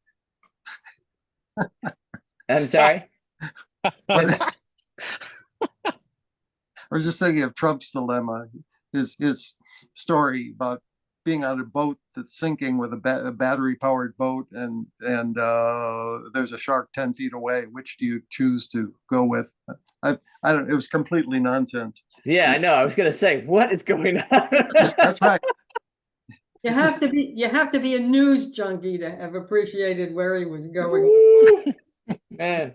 Speaker 2: I'm sorry.
Speaker 3: I was just thinking of Trump's dilemma, his story about being on a boat that's sinking with a battery-powered boat, and there's a shark 10 feet away. Which do you choose to go with? I don't. It was completely nonsense.
Speaker 2: Yeah, I know. I was gonna say, what is going on?
Speaker 3: That's right.
Speaker 5: You have to be a news junkie to have appreciated where he was going.
Speaker 2: Man,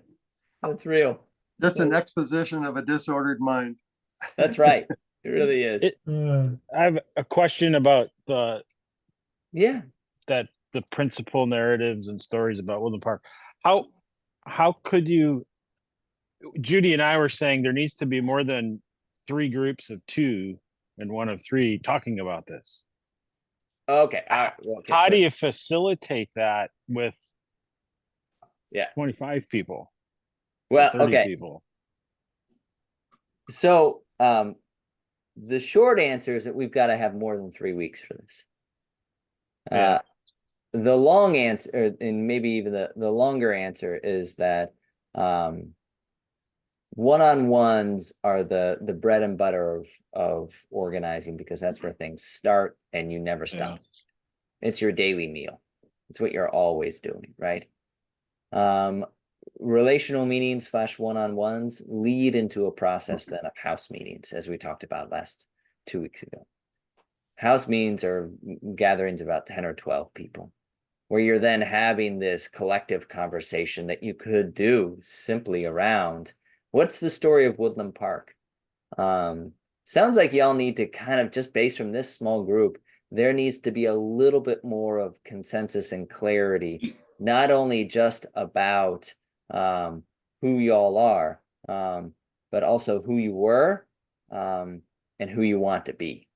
Speaker 2: that's real.
Speaker 3: Just an exposition of a disordered mind.
Speaker 2: That's right. It really is.
Speaker 6: I have a question about the principal narratives and stories about Woodland Park. How could you? Judy and I were saying there needs to be more than 3 groups of 2 and 1 of 3 talking about this.
Speaker 2: Okay.
Speaker 6: How do you facilitate that with 25 people?
Speaker 2: Well,
Speaker 6: 30 people.
Speaker 2: So the short answer is that we've got to have more than 3 weeks for this. The long answer, and maybe even the longer answer, is that one-on-ones are the bread and butter of organizing, because that's where things start and you never stop. It's your daily meal. It's what you're always doing, right? Relational meetings / one-on-ones lead into a process then of house meetings, as we talked about last 2 weeks ago. House meetings are gatherings of about 10 or 12 people, where you're then having this collective conversation that you could do simply around, what's the story of Woodland Park? Sounds like y'all need to kind of, just based from this small group, there needs to be a little bit more of consensus and clarity, not only just about who y'all are, but also who you were and who you want to be,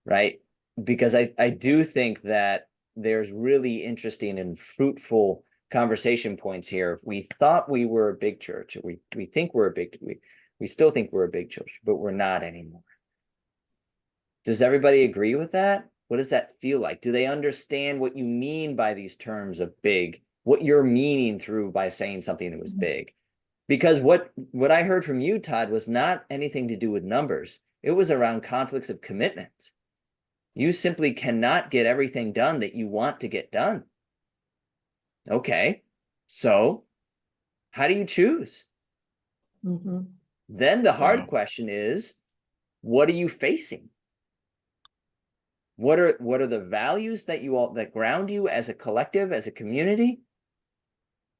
Speaker 2: right? Because I do think that there's really interesting and fruitful conversation points here. We thought we were a big church. We think we're a big, we still think we're a big church, but we're not anymore. Does everybody agree with that? What does that feel like? Do they understand what you mean by these terms of big? What you're meaning through by saying something that was big? Because what I heard from you, Todd, was not anything to do with numbers. It was around conflicts of commitment. You simply cannot get everything done that you want to get done. Okay, so how do you choose?
Speaker 4: Mhm.
Speaker 2: Then the hard
Speaker 6: Wow.
Speaker 2: question is, what are you facing? What are the values that ground you as a collective, as a community?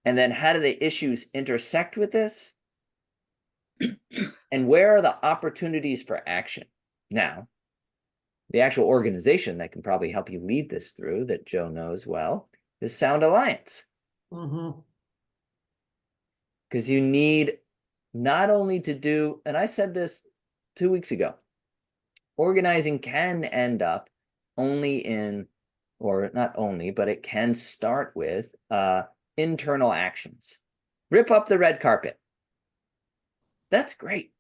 Speaker 2: And then how do the issues intersect with this? And where are the opportunities for action? Now, the actual organization that can probably help you lead this through, that Joe knows well, is Sound Alliance.
Speaker 5: Mhm.
Speaker 2: Because you need not only to do, and I said this 2 weeks ago, organizing can end up only in, or not only, but it can start with internal actions. Rip up the red carpet. That's great.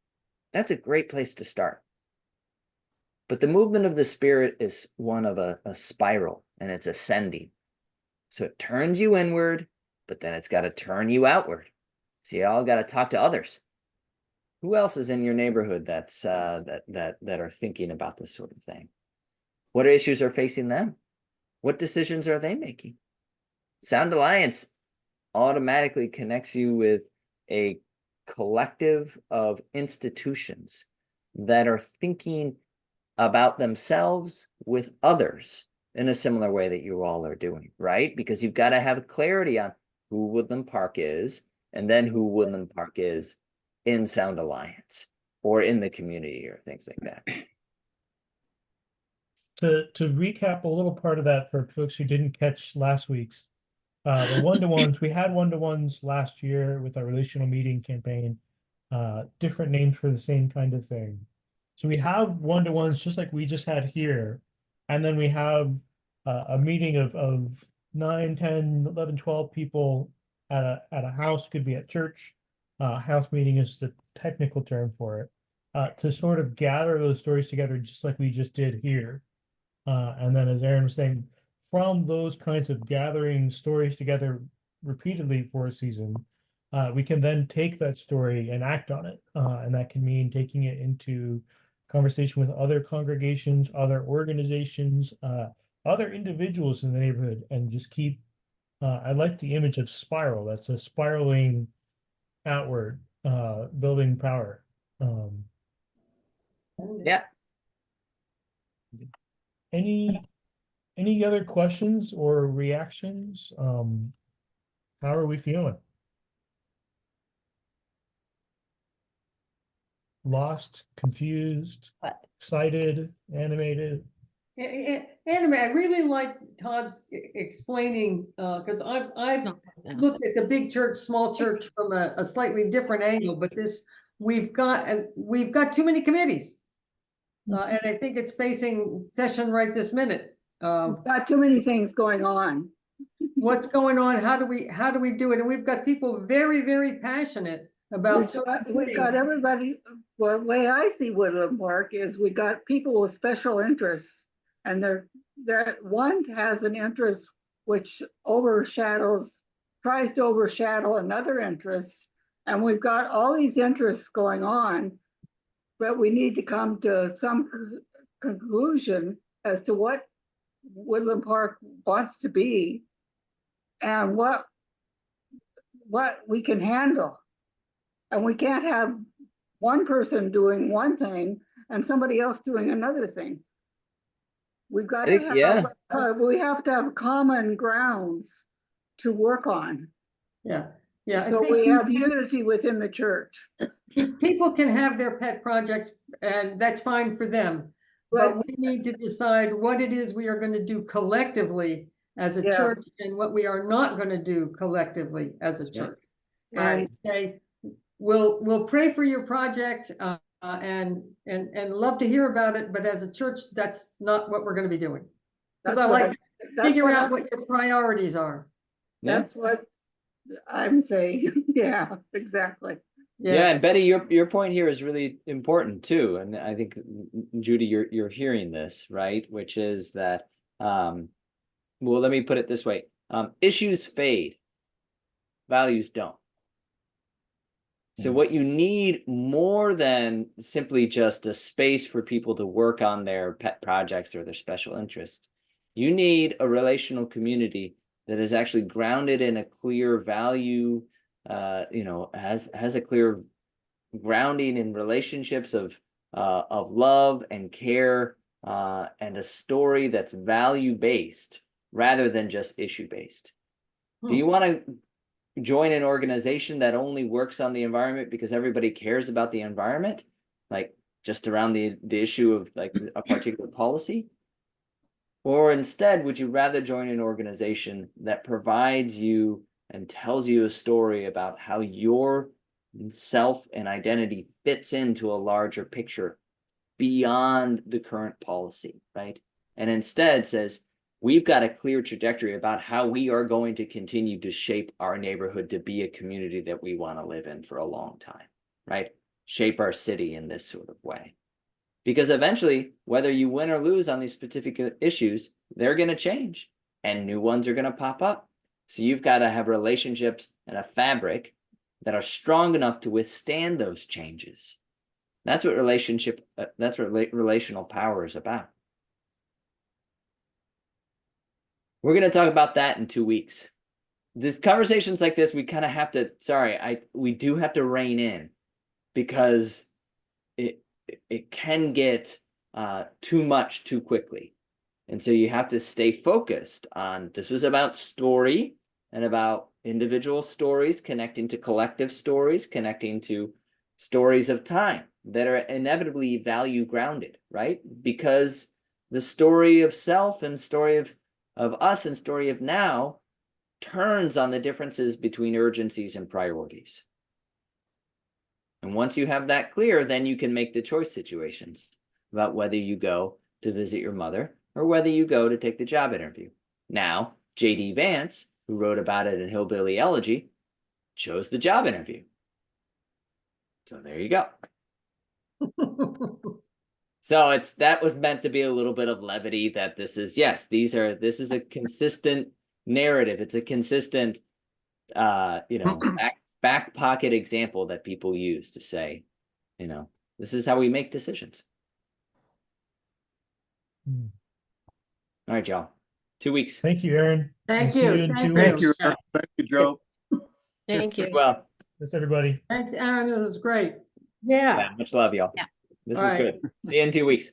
Speaker 2: That's a great place to start. But the movement of the Spirit is one of a spiral, and it's ascending. So it turns you inward, but then it's got to turn you outward. So you all got to talk to others. Who else is in your neighborhood that's that are thinking about this sort of thing? What issues are facing them? What decisions are they making? Sound Alliance automatically connects you with a collective of institutions that are thinking about themselves with others in a similar way that you all are doing, right? Because you've got to have clarity on who Woodland Park is, and then who Woodland Park is in Sound Alliance or in the community or things like that.
Speaker 1: To recap a little part of that for folks who didn't catch last week's, the one-to-ones, we had one-to-ones last year with our relational meeting campaign, different names for the same kind of thing. So we have one-to-ones just like we just had here. And then we have a meeting of 9, 10, 11, 12 people at a house, could be at church. House meeting is the technical term for it, to sort of gather those stories together, just like we just did here. And then, as Aaron was saying, from those kinds of gathering stories together repeatedly for a season, we can then take that story and act on it. And that can mean taking it into conversation with other congregations, other organizations, other individuals in the neighborhood, and just keep, I like the image of spiral. That's a spiraling outward, building power.
Speaker 2: Yeah.
Speaker 1: Any other questions or reactions? How are we feeling? Lost, confused, excited, animated?
Speaker 5: Anime, I really like Todd's explaining, because I've looked at the big church, small church from a slightly different angle, but we've got too many committees. And I think it's facing session right this minute.
Speaker 8: Got too many things going on.
Speaker 5: What's going on? How do we do it? And we've got people very, very passionate about.
Speaker 8: We've got everybody. Well, the way I see Woodland Park is we got people with special interests, and they're one has an interest which tries to overshadow another interest, and we've got all these interests going on, but we need to come to some conclusion as to what Woodland Park wants to be and what we can handle. And we can't have one person doing one thing and somebody else doing another thing. We've got to have, we have to have common grounds to work on.
Speaker 5: Yeah. Yeah.
Speaker 8: So we have unity within the church.
Speaker 5: People can have their pet projects and that's fine for them. But we need to decide what it is we are going to do collectively as a church and what we are not going to do collectively as a church.
Speaker 8: Right.
Speaker 5: And say, we'll pray for your project and love to hear about it, but as a church, that's not what we're going to be doing. Because I like to figure out what your priorities are.
Speaker 8: That's what I'm saying, yeah, exactly.
Speaker 2: Yeah, and Betty, your point here is really important too. And I think Judy, you're hearing this, right? Which is that well, let me put it this way. Issues fade, values don't. So what you need more than simply just a space for people to work on their pet projects or their special interests, you need a relational community that is actually grounded in a clear value, has a clear grounding in relationships of love and care, and a story that's value-based rather than just issue-based. Do you want to join an organization that only works on the environment because everybody cares about the environment, like just around the issue of like a particular policy? Or instead, would you rather join an organization that provides you and tells you a story about how your self and identity fits into a larger picture beyond the current policy, right? And instead says, we've got a clear trajectory about how we are going to continue to shape our neighborhood to be a community that we want to live in for a long time, right? Shape our city in this sort of way. Because eventually, whether you win or lose on these specific issues, they're going to change and new ones are going to pop up. So you've got to have relationships and a fabric that are strong enough to withstand those changes. That's what relational power is about. We're going to talk about that in 2 weeks. These conversations like this, we kind of have to, we do have to rein in because it can get too much too quickly. And so you have to stay focused on, this was about story and about individual stories, connecting to collective stories, connecting to stories of time that are inevitably value grounded, right? Because the story of self and story of us and story of now turns on the differences between urgencies and priorities. And once you have that clear, then you can make the choice situations about whether you go to visit your mother or whether you go to take the job interview. Now, J.D. Vance, who wrote about it in Hillbilly Elegy, chose the job interview. So there you go. So that was meant to be a little bit of levity, that this is, yes, this is a consistent narrative. It's a consistent, back pocket example that people use to say, this is how we make decisions. All right, y'all. 2 weeks.
Speaker 1: Thank you, Aaron.
Speaker 5: Thank
Speaker 1: We'll see
Speaker 5: you.
Speaker 1: in 2
Speaker 5: Thank
Speaker 1: weeks.
Speaker 3: Thank you, Aaron. Thank you, Joe.
Speaker 7: Thank you.
Speaker 2: Well,
Speaker 1: Thanks, everybody.
Speaker 5: Thanks, Aaron. This was great.
Speaker 4: Yeah.
Speaker 2: yeah, much love, y'all.
Speaker 7: Yeah.
Speaker 2: This
Speaker 5: All
Speaker 2: is
Speaker 5: right.
Speaker 2: good. See you in 2 weeks.